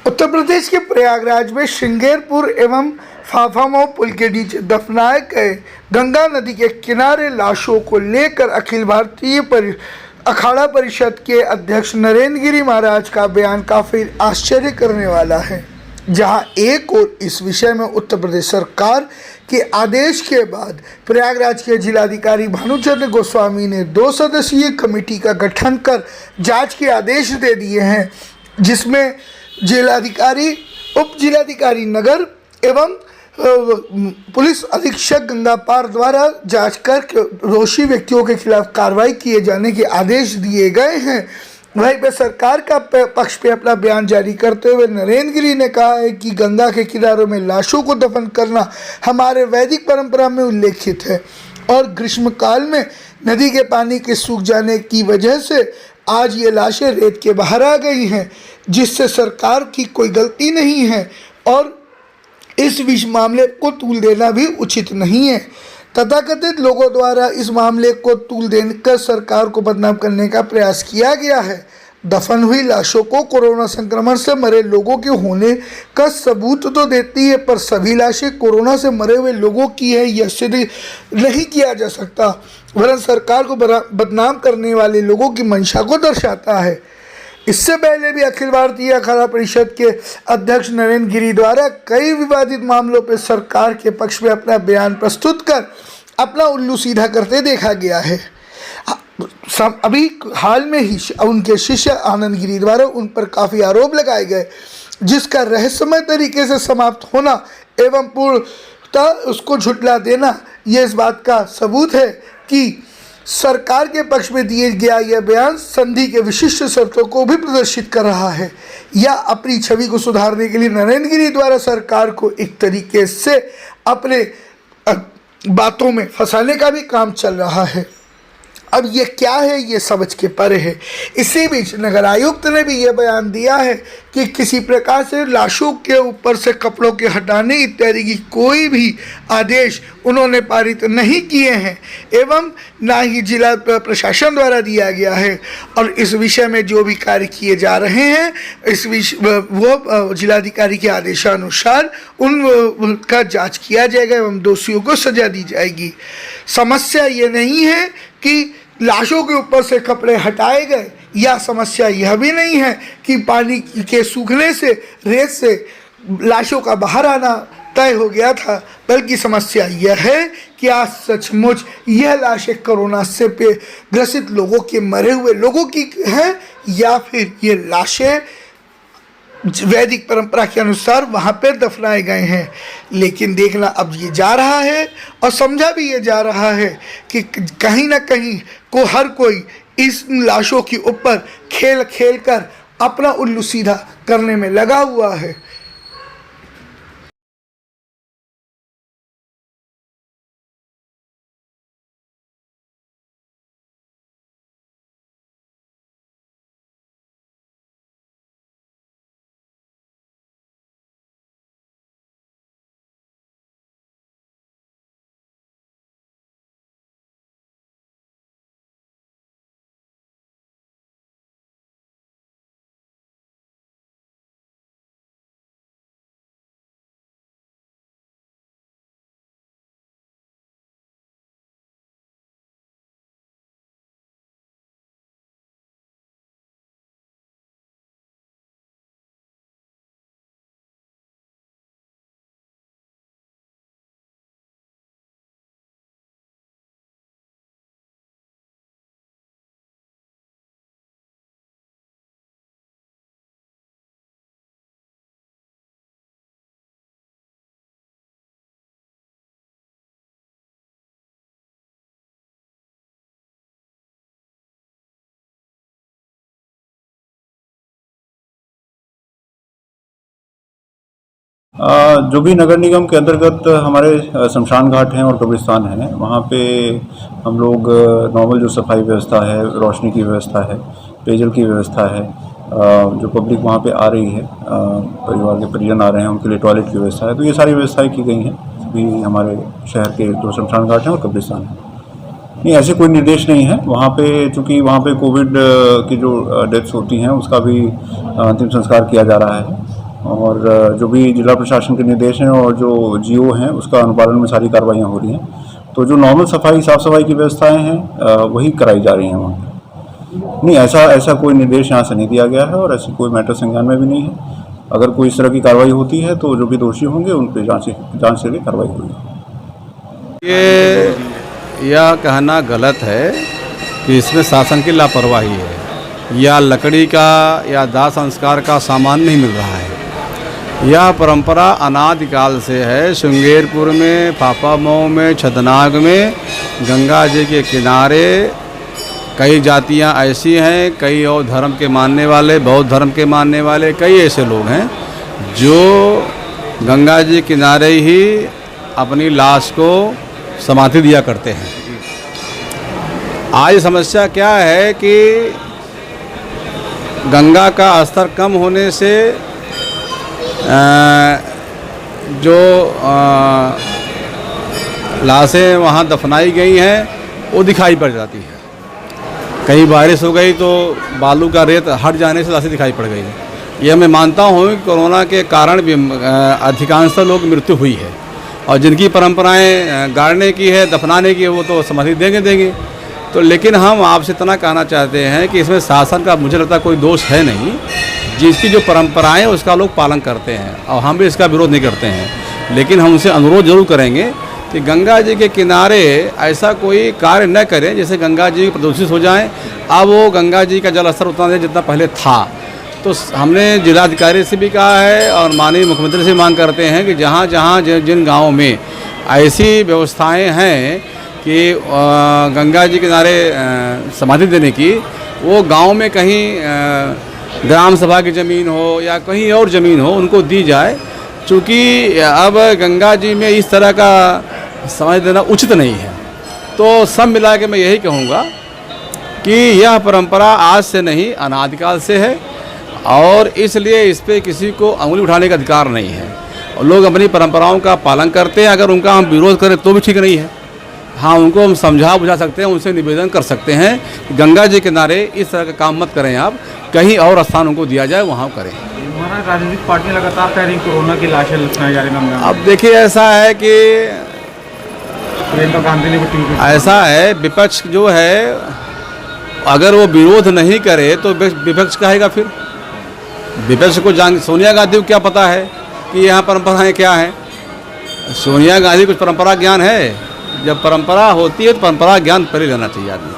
उत्तर प्रदेश के प्रयागराज में श्रृंगेरपुर एवं फाफामऊ पुल के नीचे दफनाए गए गंगा नदी के किनारे लाशों को लेकर अखिल भारतीय अखाड़ा परिषद के अध्यक्ष नरेंद्र गिरी महाराज का बयान काफ़ी आश्चर्य करने वाला है। जहां एक और इस विषय में उत्तर प्रदेश सरकार के आदेश के बाद प्रयागराज के जिलाधिकारी भानुचंद्र गोस्वामी ने 2 सदस्यीय कमेटी का गठन कर जांच के आदेश दे दिए हैं, जिसमें जिलाधिकारी, उप जिलाधिकारी नगर एवं पुलिस अधीक्षक गंगापार द्वारा जांच कर दोषी व्यक्तियों के खिलाफ कार्रवाई किए जाने के आदेश दिए गए हैं। वहीं पे सरकार का पक्ष पे अपना बयान जारी करते हुए नरेंद्र गिरी ने कहा है कि गंगा के किनारों में लाशों को दफन करना हमारे वैदिक परंपरा में उल्लेखित है और ग्रीष्मकाल में नदी के पानी के सूख जाने की वजह से आज ये लाशें रेत के बाहर आ गई हैं, जिससे सरकार की कोई गलती नहीं है और इस मामले को तूल देना भी उचित नहीं है। तथाकथित लोगों द्वारा इस मामले को तूल देकर सरकार को बदनाम करने का प्रयास किया गया है। दफन हुई लाशों को कोरोना संक्रमण से मरे लोगों के होने का सबूत तो देती है, पर सभी लाशें कोरोना से मरे हुए लोगों की है यह सिद्ध नहीं किया जा सकता, वरन सरकार को बदनाम करने वाले लोगों की मंशा को दर्शाता है। इससे पहले भी अखिल भारतीय अखाड़ा परिषद के अध्यक्ष नरेंद्र गिरी द्वारा कई विवादित मामलों पर सरकार के पक्ष में अपना बयान प्रस्तुत कर अपना उल्लू सीधा करते देखा गया है। अभी हाल में ही उनके शिष्य आनंद गिरी द्वारा उन पर काफ़ी आरोप लगाए गए, जिसका रहस्यमय तरीके से समाप्त होना एवं पूर्णतः उसको झुठला देना ये इस बात का सबूत है कि सरकार के पक्ष में दिए गया यह बयान संधि के विशिष्ट शर्तों को भी प्रदर्शित कर रहा है या अपनी छवि को सुधारने के लिए नरेंद्र गिरी द्वारा सरकार को एक तरीके से अपने बातों में फंसाने का भी काम चल रहा है। अब ये क्या है ये समझ के परे है। इसी बीच नगर आयुक्त ने भी ये बयान दिया है कि किसी प्रकार से लाशों के ऊपर से कपड़ों के हटाने इत्यादि की कोई भी आदेश उन्होंने पारित नहीं किए हैं एवं ना ही जिला प्रशासन द्वारा दिया गया है और इस विषय में जो भी कार्य किए जा रहे हैं इस विषय वो जिलाधिकारी के आदेशानुसार उनका जांच किया जाएगा एवं दोषियों को सजा दी जाएगी। समस्या ये नहीं है कि लाशों के ऊपर से कपड़े हटाए गए, या समस्या यह भी नहीं है कि पानी के सूखने से रेत से लाशों का बाहर आना तय हो गया था, बल्कि समस्या यह है कि आज सचमुच यह लाशें कोरोना से ग्रसित लोगों के, मरे हुए लोगों की हैं या फिर ये लाशें वैदिक परंपरा के अनुसार वहाँ पे दफनाए गए हैं। लेकिन देखना अब ये जा रहा है और समझा भी ये जा रहा है कि कहीं ना कहीं को हर कोई इस लाशों के ऊपर खेल खेल कर अपना उल्लू सीधा करने में लगा हुआ है। जो भी नगर निगम के अंतर्गत हमारे शमशान घाट हैं और कब्रिस्तान हैं, वहाँ पे हम लोग नॉर्मल जो सफाई व्यवस्था है, रोशनी की व्यवस्था है, पेयजल की व्यवस्था है, जो पब्लिक वहाँ पे आ रही है, परिवार के परिजन आ रहे हैं, उनके लिए टॉयलेट की व्यवस्था है, तो ये सारी व्यवस्थाएं की गई हैं। भी हमारे शहर के जो शमशान घाट हैं और कब्रिस्तान हैं, नहीं ऐसे कोई निर्देश नहीं है वहाँ पे, चूँकि वहाँ पे कोविड की जो डेथ्स होती हैं उसका भी अंतिम संस्कार किया जा रहा है और जो भी जिला प्रशासन के निर्देश हैं और जो जीओ हैं उसका अनुपालन में सारी कार्रवाइयाँ हो रही हैं। तो जो नॉर्मल सफाई साफ़ सफाई की व्यवस्थाएं हैं वही कराई जा रही हैं वहाँ पर। नहीं, ऐसा कोई निर्देश यहाँ से नहीं दिया गया है और ऐसी कोई मैटर संज्ञान में भी नहीं है। अगर कोई इस तरह की कार्रवाई होती है तो जो भी दोषी होंगे उन पर जांच से भी कार्रवाई होगी। यह कहना गलत है कि इसमें शासन की लापरवाही है या लकड़ी का या दाह संस्कार का सामान नहीं मिल रहा है। यह परंपरा अनादिकाल से है। श्रृंगेरपुर में, फाफामऊ में, छतनाग में गंगा जी के किनारे कई जातियां ऐसी हैं, कई और धर्म के मानने वाले, बौद्ध धर्म के मानने वाले कई ऐसे लोग हैं जो गंगा जी किनारे ही अपनी लाश को समाधि दिया करते हैं। आज समस्या क्या है कि गंगा का स्तर कम होने से जो लाशें वहाँ दफनाई गई हैं वो दिखाई पड़ जाती है। कहीं बारिश हो गई तो बालू का रेत हट जाने से लाशें दिखाई पड़ गई। यह मैं मानता हूँ कि कोरोना के कारण भी अधिकांश लोग मृत्यु हुई है और जिनकी परंपराएं गाड़ने की है, दफनाने की है, वो तो समाधि देंगे। तो लेकिन हम आपसे इतना कहना चाहते हैं कि इसमें शासन का मुझे लगता है कोई दोष है नहीं। जिसकी जो परंपराएं उसका लोग पालन करते हैं और हम भी इसका विरोध नहीं करते हैं। लेकिन हम उनसे अनुरोध जरूर करेंगे कि गंगा जी के किनारे ऐसा कोई कार्य न करें जैसे गंगा जी प्रदूषित हो जाएं। अब वो गंगा जी का जल स्तर उतना नहीं जितना पहले था। तो हमने जिलाधिकारी से भी कहा है और माननीय मुख्यमंत्री से मांग करते हैं कि जहाँ जहाँ जिन गाँवों में ऐसी व्यवस्थाएँ हैं कि गंगा जी किनारे समाधि देने की, वो गांव में कहीं ग्राम सभा की ज़मीन हो या कहीं और ज़मीन हो उनको दी जाए। चूँकि अब गंगा जी में इस तरह का समाधि देना उचित नहीं है। तो सब मिला के मैं यही कहूँगा कि यह परंपरा आज से नहीं अनादिकाल से है और इसलिए इस पर किसी को अंगुली उठाने का अधिकार नहीं है। और लोग अपनी परंपराओं का पालन करते हैं। अगर उनका हम विरोध करें तो भी ठीक नहीं है। हाँ, उनको हम समझा बुझा सकते हैं, उनसे निवेदन कर सकते हैं कि गंगा जी किनारे इस तरह का काम मत करें, आप कहीं और स्थान उनको दिया जाए वहाँ करें। हमारा राजनीतिक पार्टियां लगातार कह रही कोरोना की लाशें लटकाई जा रही हैं। अब देखिए ऐसा है कि प्रियंका गांधी ने भी ऐसा है, विपक्ष जो है अगर वो विरोध नहीं करे तो विपक्ष कहेगा फिर। विपक्ष को सोनिया गांधी को क्या पता है कि यहाँ परंपराएं क्या हैं। सोनिया गांधी कुछ परंपरा ज्ञान है। जब परंपरा होती है तो परंपरा ज्ञान पहले लेना चाहिए आदमी।